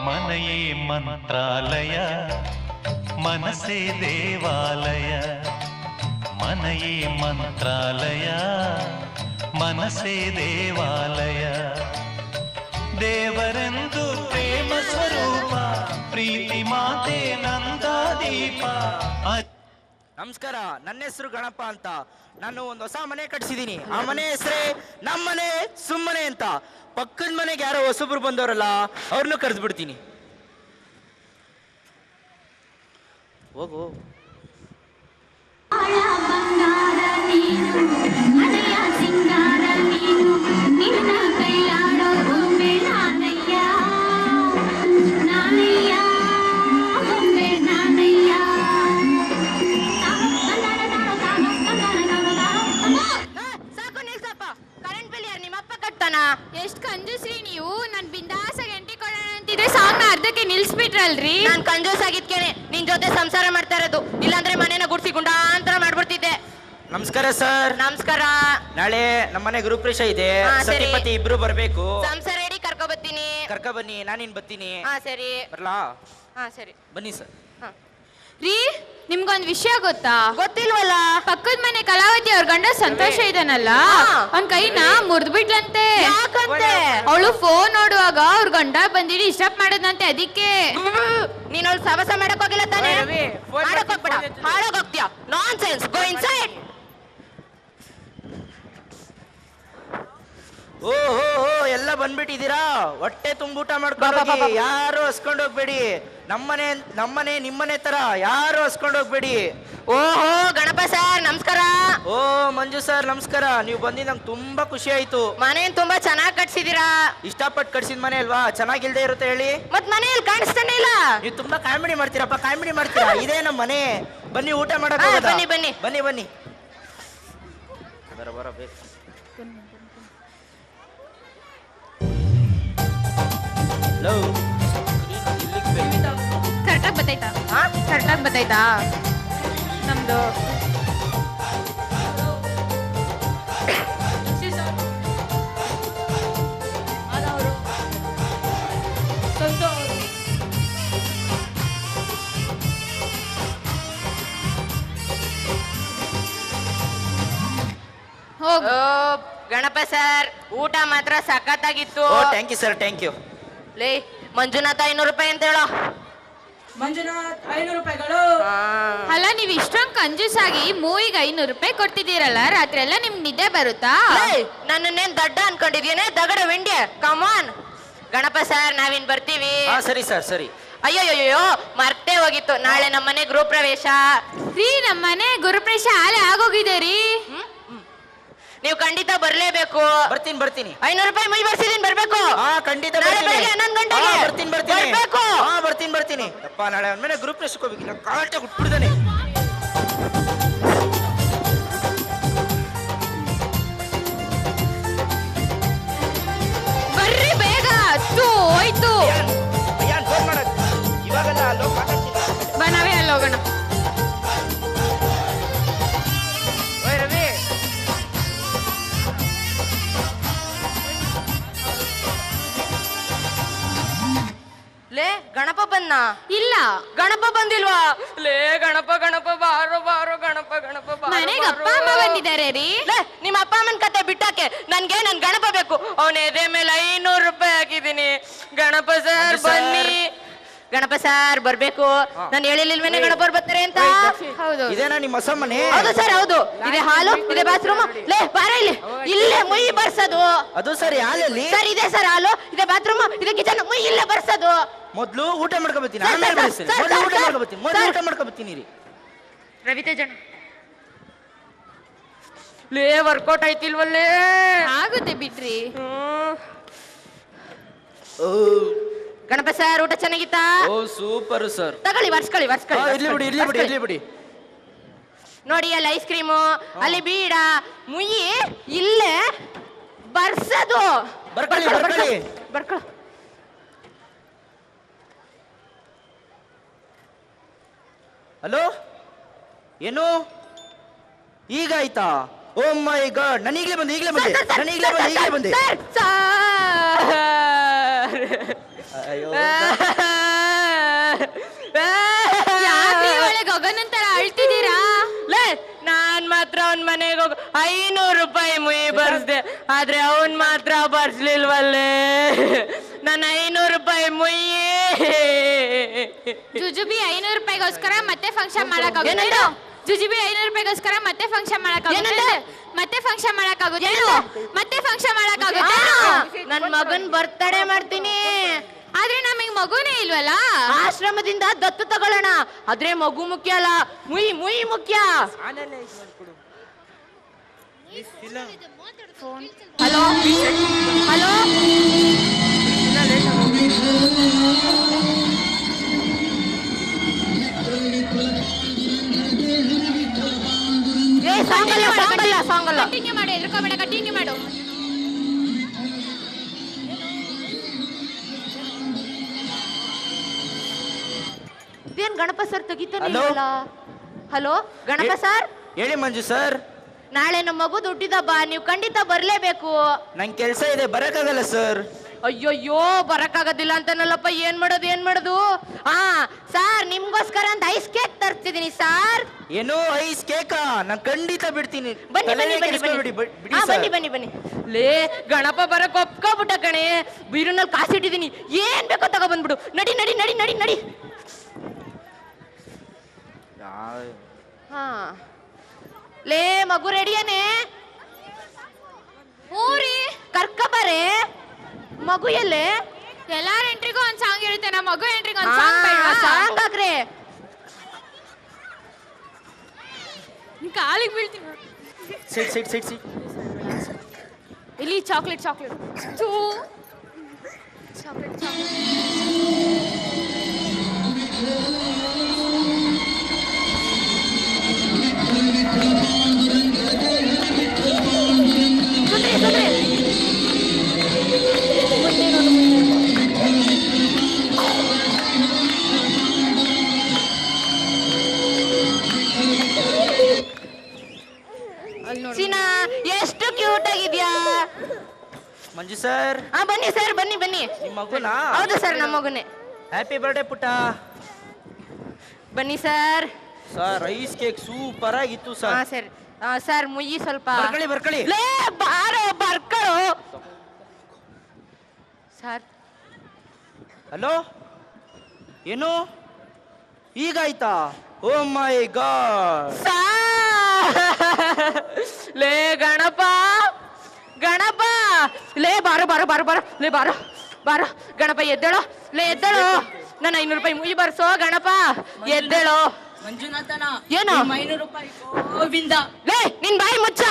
ಮನೆಯೇ ಮಂತ್ರಾಲಯ ಮನಸೇ ದೇವಾಲಯ ಮನೆಯೇ ಮಂತ್ರಾಲಯ ಮನಸೇ ದೇವಾಲಯ ದೇವರೆಂದು ಪ್ರೇಮ ಸ್ವರೂಪ ಪ್ರೀತಿ ಮಾತೆ ನಂದಾದೀಪ. ನಮಸ್ಕಾರ, ನನ್ನ ಹೆಸರು ಗಣಪ ಅಂತ. ನಾನು ಒಂದು ಹೊಸ ಮನೆ ಕಟ್ಸಿದೀನಿ. ಆ ಮನೆ ಹೆಸರೇ ನಮ್ಮನೆ ಸುಮ್ಮನೆ ಅಂತ. ಪಕ್ಕದ ಮನೆಗೆ ಯಾರೋ ಹೊಸಬ್ರು ಬಂದವರಲ್ಲ, ಅವ್ರನ್ನೂ ಕರೆದ್ಬಿಡ್ತೀನಿ. ಹೋಗು. ಎಷ್ಟ್ ಕಂಜೂಸ್ರಿ ನೀವು. ನನ್ ಬಿಂದಾಸಾಗಿ ಎಂಟಿ ಕೊಡೋಣ ಅಂತಿದ್ರೆ ಸಾಂಗ್ ಅರ್ಧಕ್ಕೆ ನಿಲ್ಸ್ಬಿಟ್ರಲ್ರಿ. ನಾನ್ ಕಂಜೂಸ್ ಆಗಿದ್ಕೇನೆ ನಿನ್ ಜೊತೆ ಸಂಸಾರ ಮಾಡ್ತಾ ಇರೋದು, ಇಲ್ಲಾಂದ್ರೆ ಮನೇನ ಗುಡ್ಸಿ ಗುಂಡಾಂತರ ಮಾಡ್ಬಿಡ್ತಿದ್ದೆ. ನಮಸ್ಕಾರ ಸರ್. ನಮಸ್ಕಾರ. ನಾಳೆ ನಮ್ಮನೆ ಗೃಹಪ್ರವೇಶ ಇದೆ. ಸತಿಪತಿ ಇಬ್ರು ಬರ್ಬೇಕು. ಸಂಸಾರ ಹೇಳಿ ಕರ್ಕೊ ಬರ್ತೀನಿ. ಕರ್ಕೊ ಬನ್ನಿ, ನಾನಿನ್ ಬರ್ತೀನಿ. ಹಾ ಸರಿ. ಬರ್ಲಾ? ಹಾ ಸರಿ ಬನ್ನಿ ಸರ್. ರೀ, ನಿಮ್ಗೊಂದ್ ವಿಷಯ ಗೊತ್ತಾ? ಗೊತ್ತಿಲ್ವಲ್ಲ. ಪಕ್ಕದ ಮನೆ ಕಲಾವತಿ ಅವ್ರ ಗಂಡ ಸಂತೋಷ ಇದಾನಲ್ಲ, ಅವ್ನ್ ಕೈನ ಮುರಿದ್ಬಿಟ್ಲಂತೆ. ಯಾಕಂತೆ? ಅವಳು ಫೋನ್ ನೋಡುವಾಗ ಅವ್ರ ಗಂಡ ಬಂದಿಡಿ ಡಿಸ್ಟರ್ಬ್ ಮಾಡೋದಂತೆ. ಅದಕ್ಕೆ ನೀನ್ ಅವಳು ಸವಸ ಮಾಡಕ್ ಹೋಗಿಲ್ಲ ತಾನೆ? ಮಾಡಕ್ ಹೋಗ್ಬೇಡ, ಹಾಳಾಗ್ ಹೋಗ್ತೀಯ. ನಾನ್ ಸೆನ್ಸ್, ಗೋ ಇನ್ಸೈಡ್. ಓ ಹೋ ಹೋ, ಎಲ್ಲ ಬಂದ್ಬಿಟ್ಟಿದ್ದೀರಾ? ಹೊಟ್ಟೆ ತುಂಬೂಟ ಮಾಡ್ಕೊಂಡು ಯಾರು ಹಸ್ಕೊಂಡು ಹೋಗ್ಬೇಡಿ. ನಮ್ಮನೆ ನಿಮ್ಮನೆ ತರ ಯಾರು ಹಸ್ಕೊಂಡು ಹೋಗ್ಬೇಡಿ. ಓಹೋ ಗಣಪ ಸರ್ ನಮಸ್ಕಾರ. ಓ ಮಂಜು ಸರ್ ನಮಸ್ಕಾರ. ನೀವು ಬಂದಿದ್ದು ನಂಗೆ ತುಂಬಾ ಖುಷಿ ಆಯ್ತು. ಮನೇನ್ ತುಂಬಾ ಚೆನ್ನಾಗಿ ಕಟ್ಸಿದೀರಾ. ಇಷ್ಟಪಟ್ಟು ಕಟ್ಸಿದ ಮನೆ ಅಲ್ವಾ, ಚೆನ್ನಾಗಿಲ್ದೇ ಇರುತ್ತೆ ಹೇಳಿ? ಮತ್ ಮನೆಯಲ್ಲಿ ಕಾಣಿಸ್ತಾನೆ ಇಲ್ಲ. ನೀವು ತುಂಬಾ ಕಾಮಿಡಿ ಮಾಡ್ತೀರಪ್ಪ, ಕಾಮಿಡಿ ಮಾಡ್ತೀರಾ. ಇದೇ ನಮ್ಮ ಮನೆ. ಬನ್ನಿ ಊಟ ಮಾಡಕ್. ಬನ್ನಿ ಬನ್ನಿ ಬನ್ನಿ ಬನ್ನಿ. ಬರ ಬೇಕು. ಕರೆಕ್ಟಾಗಿ ಬತ್ತಾಯ್ತಾ? ಕರೆಕ್ಟಾಗಿ ಬತ್ತಾಯ್ತಾ ನಮ್ದು? ಗಣಪ ಸರ್ ಊಟ ಮಾತ್ರ ಸಖತ್ತಾಗಿತ್ತು. Thank you sir, thank you. ಲೇ ಮಂಜುನಾಥ 500 ರೂಪಾಯಿ ಅಂತ ಹೇಳೋ. ಮಂಜುನಾಥ್ 500 ರೂಪಾಯಿಗಳು. ಅಲ್ಲ, ನೀವ್ ಇಷ್ಟೊಂದು ಕಂಜೂಸ್ ಆಗಿ ಮೂವಿಗೆ 500 ರೂಪಾಯಿ ಕೊಡ್ತಿದ್ದೀರಲ್ಲ, ರಾತ್ರಿ ಎಲ್ಲ ನಿಮ್ಗೆ ನಿದ್ದೆ ಬರುತ್ತಾ? ನನ್ನೇನ್ ದಡ್ಡ ಅನ್ಕೊಂಡಿದ್ಯೇನೆ, ದಗಡ ವೆಂಡ್ಯ. ಕಮಾನ್ ಗಣಪ ಸರ್, ನಾವಿನ್ ಬರ್ತೀವಿ. ಸರಿ ಸರ್, ಸರಿ. ಅಯ್ಯೋಯ್ಯೋ ಮರ್ತೇ ಹೋಗಿತ್ತು. ನಾಳೆ ನಮ್ಮನೆ ಗೃಹ ಪ್ರವೇಶ. ರೀ, ನಮ್ಮನೆ ಗುರುಪ್ರವೇಶ ಹಾಲೆ ಆಗೋಗಿದೆ ರೀ. ನೀವು ಖಂಡಿತ ಬರ್ಲೇಬೇಕು. ಬರ್ತೀನಿ. 500 ರೂಪಾಯಿ ಮೈ ಬರ್ಸಿದೀನಿ, ಬರ್ಬೇಕು. ಖಂಡಿತ ಬೆಳಗ್ಗೆ 11 ಗಂಟೆಗೆ ಬರ್ತೀನಿ. ಅಪ್ಪ ನಾಳೆ ಆದ್ಮೇಲೆ ಗ್ರೂಪ್ ಹೋಗ್ಬೇಕು. ಕಾಲ್ಟ ಹುಟ್ಬಿಡ್ದಾನೆ. ಬರ್ರಿ ಬೇಗ, ಹೋಯ್ತು. ಇವಾಗಲ್ಲ ಬಾ, ನಾವೇ ಅಲ್ಲಿ ಹೋಗೋಣ. ಲೇ ಗಣಪ ಬಂದ? ಇಲ್ಲ, ಗಣಪ ಬಂದಿಲ್ವಾ? ಲೇ ಗಣಪ ಬಾರೋ ಗಣಪ ಮನೆಗೆ ಅಪ್ಪ ಅಮ್ಮ ಬಂದಿದ್ದಾರೆ ರೀ. ಲೇ ನಿಮ್ಮ ಅಪ್ಪ ಅಮ್ಮನ ಕತೆ ಬಿಟ್ಟಾಕೆ ನನ್ಗೆ ನನ್ ಗಣಪ ಬೇಕು. ಅವನ ಎದೆ ಮೇಲೆ 500 ರೂಪಾಯಿ ಹಾಕಿದೀನಿ. ಗಣಪ ಸರ್ ಬನ್ನಿ. ಗಣಪ ಸರ್ ಬರ್ಬೇಕು. ನಾನು ಹೇಳಿಲ್ವೇನೆ ಗಣಪರು ಬರ್ತಾರೆ ಅಂತ? ಹೌದು. ಇದೇನಾ ನಿಮ್ಮ ಹೊಸ ಮನೆ? ಹೌದು ಸರ್, ಹೌದು. ಇದೆ ಹಾಲು, ಇದೆ ಬಾತ್ರೂಮ್. ಲೇ ಬಾರ ಇಲ್ಲಿ, ಇಲ್ಲೇ ಮುಯಿ ಬರ್ಸೋದು. ಅದು ಸರಿ, ಹಾಲಲ್ಲಿ ಸರ್ ಇದೆ ಸರ್ ಹಾಲು, ಇದೆ ಬಾತ್ರೂಮ್, ಇದೆ ಕಿಚನ್, ಮುಯಿ ಇಲ್ಲೇ ಬರ್ಸೋದು. ಮೊದ್ಲು ಊಟ ಮಾಡ್ಕೊಬತ್ತೀನಿ, ಆಮೇಲೆ ಬರ್ತೀನಿ. ಮೊದ್ಲು ಊಟ ಮಾಡ್ಕೊಬತ್ತೀನಿ ರೀ. ರವಿತೇಜಣ್ಣ ಲೇ ವರ್ಕೌಟ್ ಆಯ್ತಿಲ್ವಲ್ಲೇ? ಆಗುತ್ತೆ ಬಿಡ್ರಿ. ಗಣಪ ಸರ್ ಊಟ ಚೆನ್ನಾಗಿತ್ತಾ? ಓ ಸೂಪರ್ ಸರ್. ತಗೊಳ್ಳಿ ವರ್ಸ್ಕೊಳ್ಳಿ. ಇರ್ಲಿ ಬಿಡಿ. ನೋಡಿ ಅಲ್ಲಿ ಐಸ್ ಕ್ರೀಮು, ಅಲ್ಲಿ ಬೀಡ, ಮುಯಿ ಇಲ್ಲೇ ಬರ್ಸೋದು. ಬರ್ಕೊಳ್ಳ. ಹಲೋ, ಏನು ಈಗ ಆಯ್ತಾ? ಓ ಮೈ ಗಾಡ್, ನಾನು ಈಗಲೇ ಬಂದೆ. ಯಾಕ್ರಿ ಒಳ್ಳೆ ಗಗನನ್ ತರ ಅಳ್ತಿದ್ದೀರಾ? ಲೇ ನಾನ್ ಮಾತ್ರ ಅವನ್ ಮನೆಗೆ ಹೋಗ 500 ರೂಪಾಯಿ ಮುಯಿ ಬರ್ಸ್ದೆ, ಆದ್ರೆ ಅವನ್ ಮಾತ್ರ ಬರ್ಸ್ಲಿಲ್ವಲ್ಲೇ. ನನ್ನ 500 ರೂಪಾಯಿ ಮುಯ್ಯಿ. ಜುಜುಬಿ 500 ರೂಪಾಯಿಗೋಸ್ಕರ ಮತ್ತೆ ಫಂಕ್ಷನ್ ಮಾಡಕ್ಕಾಗುತ್ತೆ? ಜುಜುಬಿ 500 ರೂಪಾಯಿಗೋಸ್ಕರ ಮತ್ತೆ ಫಂಕ್ಷನ್ ಮಾಡಕ್ಕಾಗುತ್ತೆ? ಮತ್ತೆ ಫಂಕ್ಷನ್ ಮಾಡಕ್ಕಾಗುತ್ತೆ? ಮತ್ತೆ ಫಂಕ್ಷನ್ ಮಾಡಕ್ಕಾಗುತ್ತೆ? ನನ್ ಮಗನ್ ಬರ್ತಡೇ ಮಾಡ್ತೀನಿ. ಆದ್ರೆ ನಮಗ್ ಮಗುನೇ ಇಲ್ವಲ್ಲ. ಆಶ್ರಮದಿಂದ ದತ್ತು ತಗೊಳ್ಳೋಣ, ಆದ್ರೆ ಮಗು ಮುಖ್ಯ ಅಲ್ಲ, ಮುಯಿ ಮುಯಿ ಮುಖ್ಯ. ಹಲೋ ಹಲೋ ಸಾಂಗ್ ಅಲ್ಲ. ಕಂಟಿನ್ಯೂ ಮಾಡು, ಎದ್ರಕೋಬೇಡ, ಕಂಟಿನ್ಯೂ ಮಾಡು. ಇದೇನ್ ಗಣಪ ಸರ್ ತೆಗಿತಾನೆ? Hello Ganapa sir. ಹೇಳಿ ಮಂಜು ಸರ್. ನಾಳೆ ನಮ್ಮ ಮಗುದು ಹುಟ್ಟಿದಬ್ಬ, ನೀವು ಖಂಡಿತ ಬರ್ಲೇಬೇಕು. ನಂಗೆ ಕೆಲಸ ಇದೆ, ಬರಕ್ಕಾಗಲ್ಲ ಸರ್. ಅಯ್ಯೋಯ್ಯೋ ಬರಕ್ಕಾಗೋದಿಲ್ಲ ಅಂತಾನಲ್ಲಪ್ಪ, ಏನ್ ಮಾಡೋದು? ಹಾ ಸಾರ್, ನಿಮ್ಗೋಸ್ಕರ ಅಂತ ಐಸ್ ಕೇಕ್ ತರ್ತಿದೀನಿ ಸಾರ್. ಏನೋ ಐಸ್ ಕೇಕಾ? ನಾನು ಖಂಡಿತ ಬಿಡ್ತೀನಿ. ಬನ್ನಿ ಬನ್ನಿ ಬನ್ನಿ ಬನ್ನಿ ಬನ್ನಿ. ಲೇ ಗಣಪ ಬರಕ್ ಒಪ್ಕೊಬಿಟ್ಟ ಕಣೆ, ಬೀರುನಲ್ಲಿ ಕಾಸಿಟ್ಟಿದೀನಿ, ಏನ್ ಬೇಕೋ ತಗೋ ಬಂದ್ಬಿಡು. ನಡಿ ನಡಿ ನಡಿ ನಡಿ ನಡಿ. ಹಾ ಲೇ ಮಗು ರೆಡಿಯೇನೆ? ಊರಿ ಕರ್ಕಬರೆ ಮಗು ಎಲ್ಲೇ? ಎಲ್ಲಾರ ಎಂಟ್ರಿಗೂ ಒಂದ್ ಸಾಂಗ್ ಇರುತ್ತೆ, ನಮ್ಮ ಮಗು ಎಂಟ್ರಿಗೂ ಒಂದ್ ಸಾಂಗ್ ಬೇಡವಾ? ಸಾಂಗ್ ಹಾಕ್ರೆ ಕಾಲಿಗೆ ಬೀಳ್ತೀನಿ. ಸಿಟ್. ಇಲ್ಲಿ ಚಾಕ್ಲೇಟ್ ಚಾಕ್ಲೇಟ್ ಸೀನಾ ಎಷ್ಟು ಕ್ಯೂಟ್ ಆಗಿದ್ಯಾ. ಮಂಜು ಸರ್. ಬನ್ನಿ ಸರ್, ಬನ್ನಿ ಬನ್ನಿ. ನಿಮ್ಮ ಮಗುನಾ? ಹೌದು ಸರ್, ನಮ್ಮ ಮಗುನೇ. ಹ್ಯಾಪಿ ಬರ್ಡೇ ಪುಟ್ಟ. ಬನ್ನಿ sir. Sir ice cake super ಆಗಿತ್ತು ಸರ್. ಹಾ ಸರ್. ಸರ್ ಮುಯ್ಯಿ ಸ್ವಲ್ಪ. ಬರ್ಕೊಳ್ಳಿ. ಲೇ ಬಾರೋ ಬರ್ಕಳು ಸರ್. ಹಲೋ, ಏನು ಈಗಾಯ್ತಾ? ಓ ಮೈ ಗಾಡ್. ಲೇ ಗಣಪ ಲೇ ಬಾರೋ ಲೇ ಬಾರೋ ಗಣಪ ಎದ್ದೇಳೋ. ಲೇ ಎದ್ದೇಳೋ, ನನ್ನ 500 ರೂಪಾಯಿ ಮುಯಿ ಬರ್ಸೋ ಗಣಪ, ಎದ್ದೇಳೋ. ಮಂಜುನಾಥನ ಏನು 500 ರೂಪಾಯಿ ಗೋವಿಂದ. ಲೇ ನಿನ್ ಬಾಯಿ ಮುಚ್ಚ.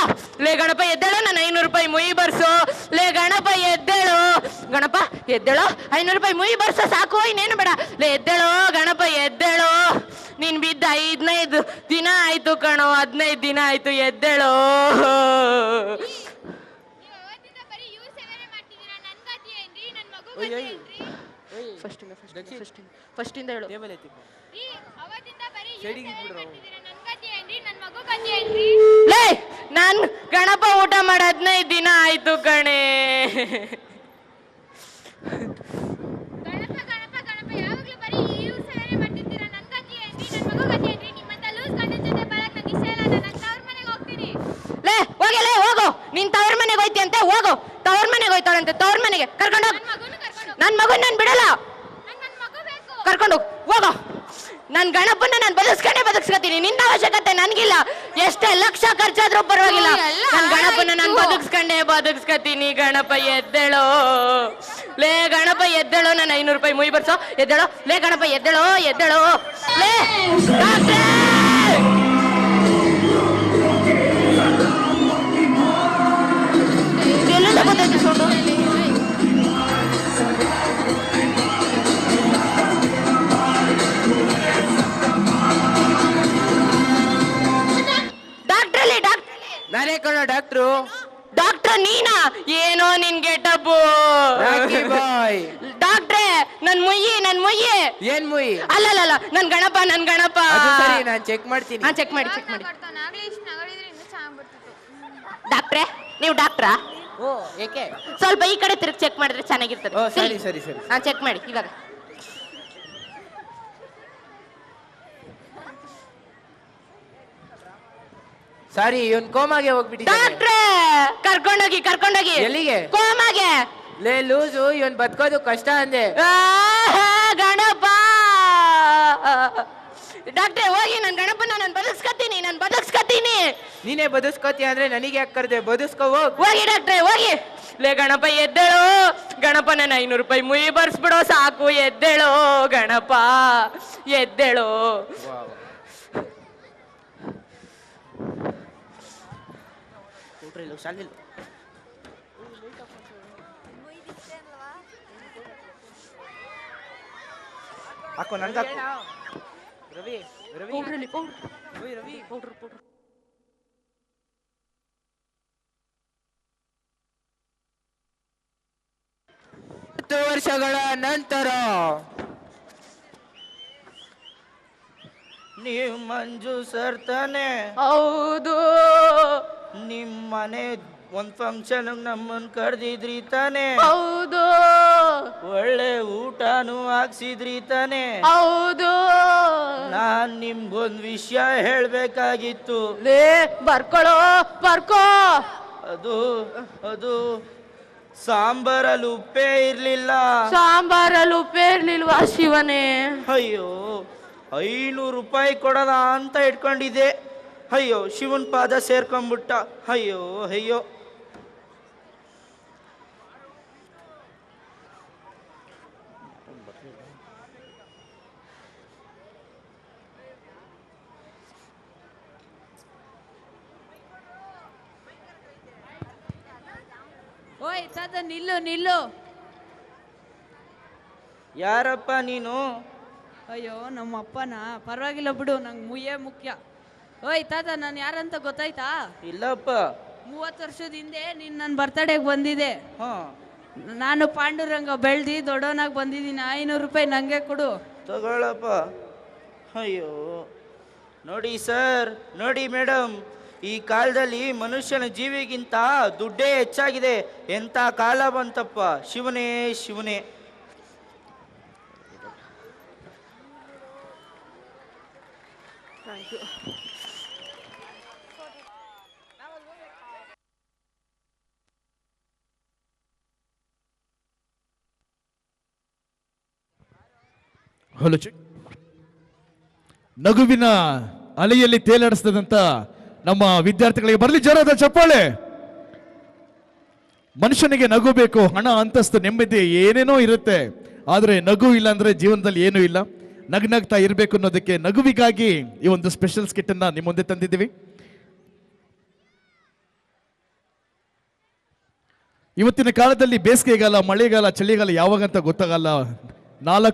ಲೇ ಗಣಪ ಎದ್ದೇಳೋ, ನನ್ನ 500 ರೂಪಾಯಿ ಮುಯಿ ಬರ್ಸೋ. ಲೇ ಗಣಪ ಎದ್ದೇಳೋ, ಗಣಪ ಎದ್ದೇಳೋ, 500 ರೂಪಾಯಿ ಮುಯಿ ಬರ್ಸೋ ಸಾಕು, ಇನ್ನೇನು ಬೇಡ. ಲೇ ಎದ್ದೇಳೋ ಗಣಪ ಎದ್ದೇಳೋ, ನೀನ್ ಬಿದ್ದ 15 ದಿನ ಆಯ್ತು ಕಣೋ, 15 ದಿನ ಆಯ್ತು, ಎದ್ದೇಳೋ. ಫಸ್ಟಿಂದ ಹೇಳು. ಲೇ ನಾನ್ ಗಣಪ ಊಟ ಮಾಡಿ 15 ದಿನ ಆಯ್ತು ಕಣೆ. ಲೇ ಹೋಗಲೇ ಹೋಗು, ನೀನ್ ತವ್ರ ಮನೆಗೆ ಹೋಯ್ತಿ ಅಂತ ಹೋಗು. ತವ್ರ ಮನೆಗೆ ಹೋಯ್ತಾಳಂತೆ, ತವ್ರ ಮನೆಗೆ ಕರ್ಕೊಂಡೋಗ್. ನನ್ ಮಗನ್ ನಾನು ಬಿಡಲ್ಲ, ಕರ್ಕೊಂಡೋಗ್ ಹೋಗೋ. ನನ್ ಗಣಪನ್ನ ನಾನು ಬದುಕ್ಸ್ಕೊತೀನಿ, ನಿನ್ನ ಅವಶ್ಯಕತೆ ನನ್ಗಿಲ್ಲ. ಎಷ್ಟೇ ಲಕ್ಷ ಖರ್ಚಾದ್ರೂ ಪರವಾಗಿಲ್ಲ, ನನ್ ಗಣಪನ್ನ ನಾನು ಬದುಕ್ಸ್ಕೊತೀನಿ. ಗಣಪ ಎದ್ದೇಳೋ, ಲೇ ಗಣಪ ಎದ್ದೇಳೋ, ನನ್ನ 500 ರೂಪಾಯಿ ಮುಯಿ ಬರ್ಸೋ. ಎದ್ದೇಳೋ ಲೇ ಗಣಪ ಎದ್ದೇಳೋ. ಲೇ ಡಾಕ್ಟ್ರೇ, ಎಲ್ಲಿಂದ ಗೊತ್ತಾಯ್ತು ಸೌಂಡು? ನಾನೇ ಕಣೋ ಡಾಕ್ಟ್ರು. ಡಾಕ್ಟ್ರ ನೀನಾ? ಏನೋ ನಿನ್ ಗೆಟಪ್ಪು. ಡಾಕ್ಟ್ರೇ ನನ್ ಮುಯ್ಯಿ ಏನ್ ಮುಯಿ? ಅಲ್ಲಲ್ಲ ನನ್ ಗಣಪ ಸರಿ, ನಾನ್ ಚೆಕ್ ಮಾಡ್ತೀನಿ. ಚೆಕ್ ಮಾಡಿ. ಡಾಕ್ಟ್ರೇ ನೀವು ಡಾಕ್ಟ್ರಾ? ಓ ಏಕೆ? ಸ್ವಲ್ಪ ಈ ಕಡೆ ತಿರುಗಿ ಚೆಕ್ ಮಾಡಿದ್ರೆ ಚೆನ್ನಾಗಿರ್ತದೆ. ಓ ಸರಿ ಸರಿ ಸರಿ. ಹಾ ಚೆಕ್ ಮಾಡಿ ಇವಾಗ. ಸಾರಿ ಇವನ್ ಕೋಮಾಗೆ ಹೋಗ್ಬಿಟ್ಟಿದ್ದಾನೆ. ಡಾಕ್ಟ್ರೇ ಕರ್ಕೊಂಡೋಗಿ ಎಲ್ಲಿಗೆ? ಕೋಮಾಗೆ. ಲೇ ಲೂಸು ಇವನ್ ಬದುಕೋದು ಕಷ್ಟ ಅಂದೆ. ಗಣಪ ಡಾಕ್ಟ್ರೆ ಹೋಗಿ ನನ್ ಗಣಪನ ನಾನು ಬದುಕ್ಸ್ಕತೀನಿ. ನೀನೇ ಬದುಸ್ಕೋತಿ ಅಂದ್ರೆ ನನಗೆ ಯಾಕೆ ಕರ್ದೆ? ಬದುಸ್ಕೋ ಹೋಗ್. ಹೋಗಿ ಡಾಕ್ಟ್ರೆ ಹೋಗಿ. ಲೇ ಗಣಪ ಎದ್ದೇಳು. ಗಣಪನ 500 ರೂಪಾಯಿ ಮುಯಿ ಬರ್ಸ್ಬಿಡೋ ಸಾಕು. ಎದ್ದೇಳು ಗಣಪ ಎದ್ದೇಳು. ಹಾಕೋ ನನ್ಗೆ ರವಿ ರವಿ ರವಿ ಪೌಡ್ರ್ 10 ವರ್ಷಗಳ ನಂತರ ನೀವು ಮಂಜು ಸರ್ ತಾನೆ? ಹೌದು. ನಿಮ್ ಮನೆ ಒಂದ್ ಫಂಕ್ಷನ್ ನಮ್ಮನ್ ಕರ್ದಿದ್ರಿ ತಾನೆ? ಹೌದು. ಒಳ್ಳೆ ಊಟನೂ ಹಾಕ್ಸಿದ್ರಿ ತಾನೆ? ಹೌದು. ನಾನ್ ನಿಮ್ಗೊಂದ್ ವಿಷಯ ಹೇಳ್ಬೇಕಾಗಿತ್ತು. ಲೇ ಬರ್ಕೋ. ಅದು ಅದು ಸಾಂಬಾರಲ್ಲಿ ಉಪ್ಪೇ ಇರ್ಲಿಲ್ಲ. ಸಾಂಬಾರಲ್ಲಿ ಉಪ್ಪೇ ಇರ್ಲಿಲ್ವಾ ಶಿವನೇ? ಅಯ್ಯೋ 500 ರೂಪಾಯಿ ಕೊಡೋಣ ಅಂತ ಇಟ್ಕೊಂಡಿದ್ದೆ. ಅಯ್ಯೋ ಶಿವನ್ ಪಾದ ಸೇರ್ಕೊಂಡ್ಬಿಟ್ಟ. ಅಯ್ಯೋ ಅಯ್ಯೋ. ಓಯ್ ತಾತ ನಿಲ್ಲು. ಯಾರಪ್ಪ ನೀನು? ಅಯ್ಯೋ ನಮ್ಮ ಅಪ್ಪನ. ಪರವಾಗಿಲ್ಲ ಬಿಡು, ನಂಗೆ ಮುಯ್ಯೇ ಮುಖ್ಯ. ಓಯ್ ತಾತ ನಾನು ಯಾರಂತ ಗೊತ್ತಾಯ್ತಾ? ಇಲ್ಲಪ್ಪ. 30 ವರ್ಷದ ಹಿಂದೆ ನೀನ್ ನನ್ನ ಬರ್ತಡೇಗೆ ಬಂದಿದೆ. ಹಾ ನಾನು ಪಾಂಡುರಂಗ ಬೆಳ್ದಿ ದೊಡ್ಡವನಾಗಿ ಬಂದಿದ್ದೀನಿ. 500 ರೂಪಾಯಿ ನಂಗೆ ಕೊಡು. ತಗೊಳಪ್ಪ. ಅಯ್ಯೋ ನೋಡಿ ಸರ್, ನೋಡಿ ಮೇಡಮ್, ಈ ಕಾಲದಲ್ಲಿ ಮನುಷ್ಯನ ಜೀವಿಗಿಂತ ದುಡ್ಡೇ ಹೆಚ್ಚಾಗಿದೆ. ಎಂಥ ಕಾಲ ಬಂತಪ್ಪ. ಶಿವನೇ ಶಿವನೇ. Hello check. ನಗುವಿನ ಅಲೆಯಲ್ಲಿ ತೇಲಾಡಿಸ್ತದಂತ ನಮ್ಮ ವಿದ್ಯಾರ್ಥಿಗಳಿಗೆ ಬರಲಿ ಜೋರಾದ ಚಪ್ಪಾಳೆ. ಮನುಷ್ಯನಿಗೆ ನಗು ಬೇಕು, ಹಣ ಅಂತಸ್ತು ನೆಮ್ಮದಿ ಏನೇನೋ ಇರುತ್ತೆ, ಆದರೆ ನಗು ಇಲ್ಲ ಅಂದ್ರೆ ಜೀವನದಲ್ಲಿ ಏನೂ ಇಲ್ಲ. ನಗ್ನಗ್ತಾ ಇರಬೇಕು ಅನ್ನೋದಕ್ಕೆ ನಗುವಿಗಾಗಿ ಈ ಒಂದು ಸ್ಪೆಷಲ್ ಸ್ಕಿಟ್ ಅನ್ನ ನಿಮ್ಮ ಮುಂದೆ ತಂದಿದ್ದೀವಿ. ಇವತ್ತಿನ ಕಾಲದಲ್ಲಿ ಬೇಸಿಗೆಗಾಲ, ಮಳೆಗಾಲ, ಚಳಿಗಾಲ ಯಾವಾಗಂತ ಗೊತ್ತಾಗಲ್ಲ. 4